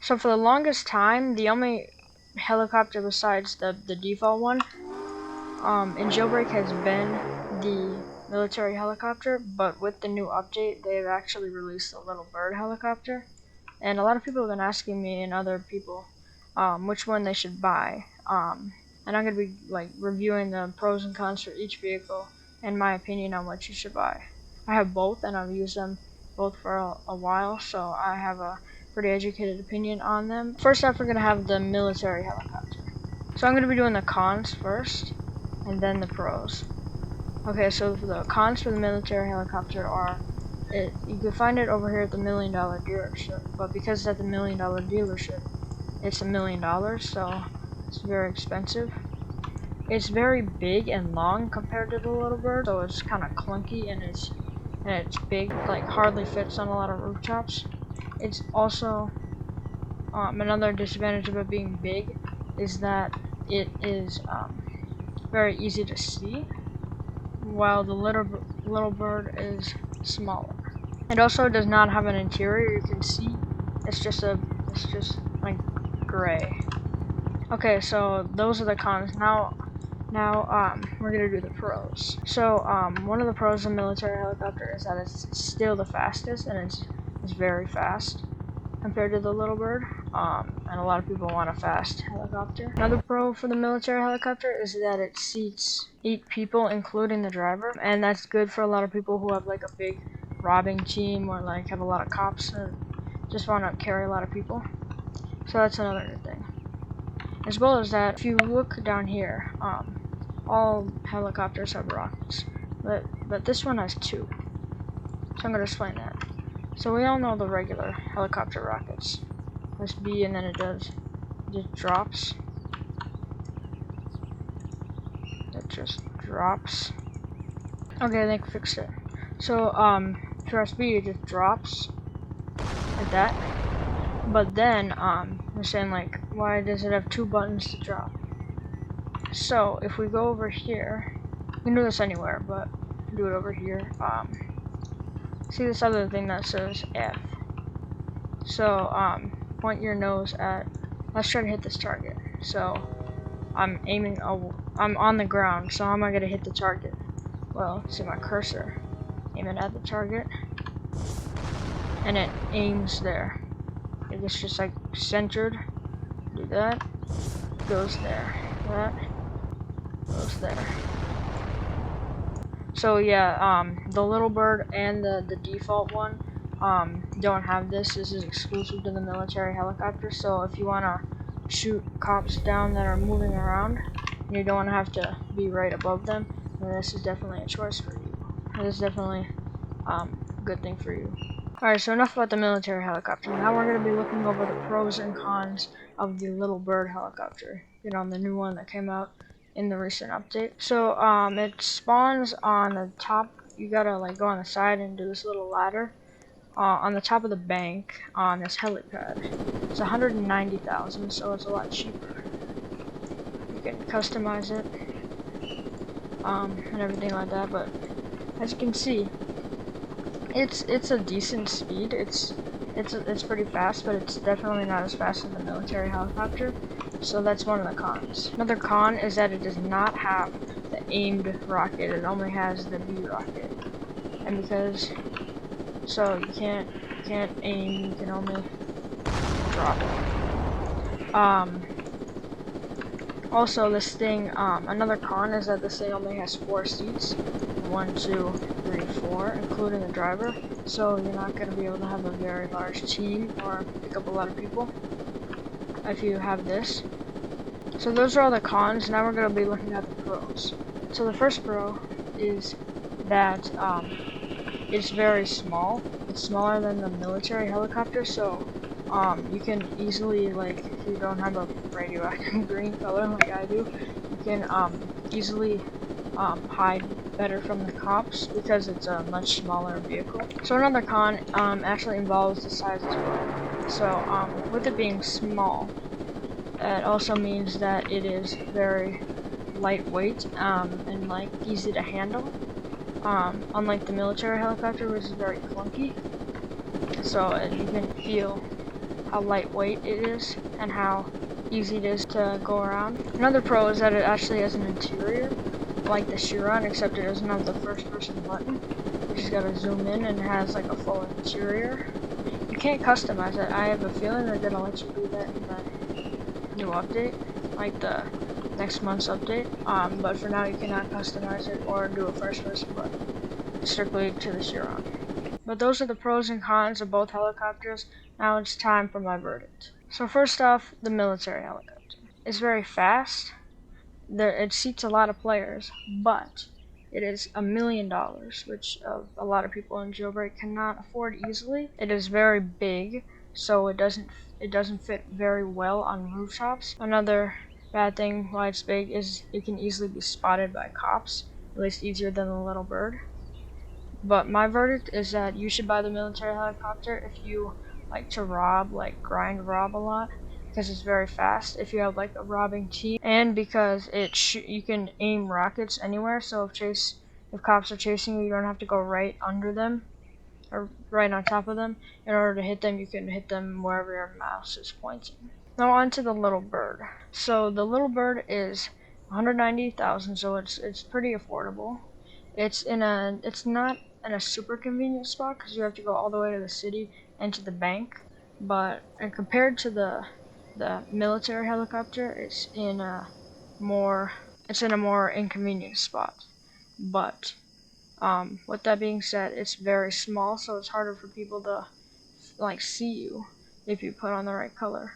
So for the longest time, the only helicopter besides the default one in Jailbreak has been the military helicopter, but with the new update, they've actually released the Little Bird helicopter. And a lot of people have been asking me and other people which one they should buy. And I'm going to be like reviewing the pros and cons for each vehicle and my opinion on what you should buy. I have both, and I've used them both for a while, so I have a pretty educated opinion on them. First off, we're going to have the military helicopter. So I'm going to be doing the cons first, and then the pros. Okay, so the cons for the military helicopter are, you can find it over here at the $1 Million dealership, but because it's at the $1 Million dealership, it's $1 million, so it's very expensive. It's very big and long compared to the Little Bird, so it's kind of clunky, and it's big, like hardly fits on a lot of rooftops. It's also another disadvantage of it being big is that it is very easy to see, while the Little Bird is smaller. It also does not have an interior. You can see it's just like gray. Okay, so those are the cons. Now we're gonna do the pros. So one of the pros of military helicopter is that it's still the fastest, and it's very fast compared to the Little Bird. And a lot of people want a fast helicopter. Another pro for the military helicopter is that it seats 8 people, including the driver, and that's good for a lot of people who have like a big robbing team, or like have a lot of cops and just want to carry a lot of people. So that's another good thing. As well as that, if you look down here, all helicopters have rockets, but this one has 2. So I'm going to explain that. So we all know the regular helicopter rockets. Press B and then it just drops. It just drops. Okay, I think I fixed it. So press B, it just drops like that. But then we're saying like, why does it have 2 buttons to drop? So if we go over here, you can do this anywhere, but do it over here. See this other thing that says F. So point your nose at. Let's try to hit this target. So I'm aiming. I'm on the ground. So how am I gonna hit the target? Well, see my cursor. Aim it at the target, and it aims there. It gets just like centered. Do that. Goes there. That goes there. So yeah, the Little Bird and the default one don't have this. This is exclusive to the military helicopter. So if you wanna shoot cops down that are moving around, and you don't wanna have to be right above them, then this is definitely a choice for you. This is definitely a good thing for you. Alright, so enough about the military helicopter. Now we're gonna be looking over the pros and cons of the Little Bird helicopter. You know, the new one that came out in the recent update. So it spawns on the top. You gotta like go on the side and do this little ladder on the top of the bank on this helipad. It's 190,000, so it's a lot cheaper. You can customize it and everything like that. But as you can see, it's a decent speed. It's pretty fast, but it's definitely not as fast as the military helicopter. So that's one of the cons. Another con is that it does not have the aimed rocket. It only has the B rocket. And because so you can't aim, you can only drop it. Also this thing, another con is that this thing only has 4 seats. 1, 2, 3, 4, including the driver. So you're not going to be able to have a very large team or pick up a lot of people if you have this. So those are all the cons. Now we're going to be looking at the pros. So the first pro is that it's very small. It's smaller than the military helicopter, so you can easily, like, if you don't have a radioactive green color like I do, you can easily hide better from the cops because it's a much smaller vehicle. So another con actually involves the size as well. So with it being small, it also means that it is very lightweight and like easy to handle. Unlike the military helicopter, which is very clunky. So you can feel how lightweight it is and how easy it is to go around. Another pro is that it actually has an interior like the Chiron, except it doesn't have the first person button. You just gotta zoom in and it has like a full interior. You can't customize it. I have a feeling they're gonna let you do that in the new update, like the next month's update. But for now you cannot customize it or do a first person button. Strictly to the Chiron. But those are the pros and cons of both helicopters. Now it's time for my verdict. So first off, the military helicopter. It's very fast. It seats a lot of players, but it is $1 million, which a lot of people in Jailbreak cannot afford easily. It is very big, so it doesn't fit very well on rooftops. Another bad thing why it's big is it can easily be spotted by cops, at least easier than the Little Bird. But my verdict is that you should buy the military helicopter if you like to grind rob a lot, because it's very fast if you have like a robbing team, and because you can aim rockets anywhere, so if cops are chasing you, you don't have to go right under them or right on top of them. In order to hit them, you can hit them wherever your mouse is pointing. Now on to the Little Bird. So the Little Bird is 190,000, so it's pretty affordable. It's not in a super convenient spot because you have to go all the way to the city and to the bank. And compared to the military helicopter, it's in a more inconvenient spot. But with that being said, it's very small, so it's harder for people to like see you if you put on the right color.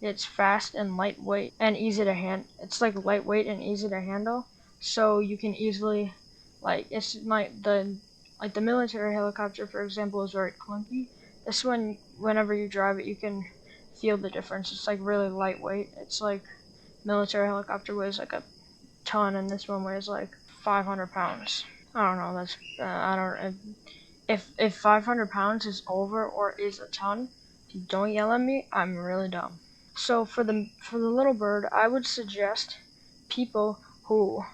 It's fast and lightweight and easy to handle. It's like lightweight and easy to handle, so you can easily it's like the military helicopter, for example, is very clunky. This one, whenever you drive it, you can feel the difference. It's like really lightweight. It's like military helicopter weighs like a ton, and this one weighs like 500 pounds. I don't know. That's I don't. If 500 pounds is over or is a ton, don't yell at me. I'm really dumb. So for the Little Bird, I would suggest people who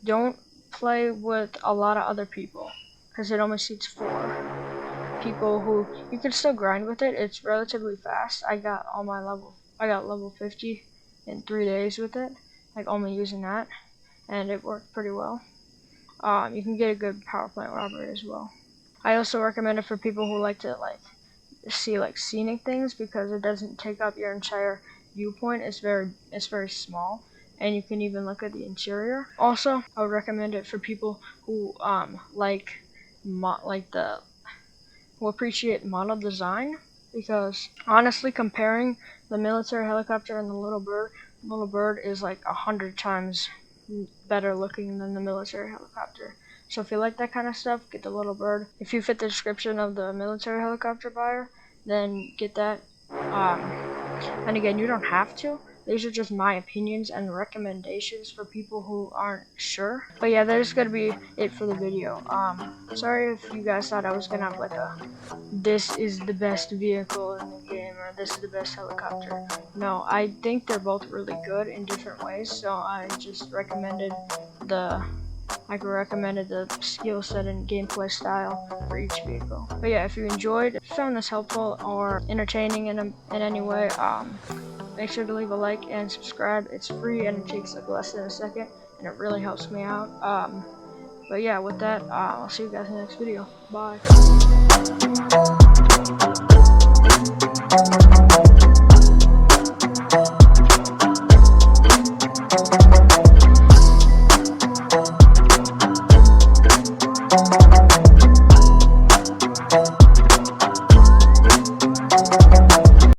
don't play with a lot of other people, because it only seats 4 people who you can still grind with it. It's relatively fast. I got level 50 in 3 days with it, like only using that, and it worked pretty well. You can get a good power plant robbery as well. I also recommend it for people who like to see scenic things, because it doesn't take up your entire viewpoint. It's very small, and you can even look at the interior. Also, I would recommend it for people who who appreciate model design, because honestly, comparing the military helicopter and the Little Bird is like 100 times better looking than the military helicopter. So if you like that kind of stuff, get the Little Bird. If you fit the description of the military helicopter buyer, then get that. And again, you don't have to. These are just my opinions and recommendations for people who aren't sure. But yeah, that is gonna be it for the video. Sorry if you guys thought I was gonna have like this is the best vehicle in the game, or this is the best helicopter. No, I think they're both really good in different ways, so I just recommended the skill set and gameplay style for each vehicle. But yeah, if you found this helpful or entertaining in any way, make sure to leave a like and subscribe. It's free and it takes like less than a second, and it really helps me out. But yeah, with that, I'll see you guys in the next video. Bye.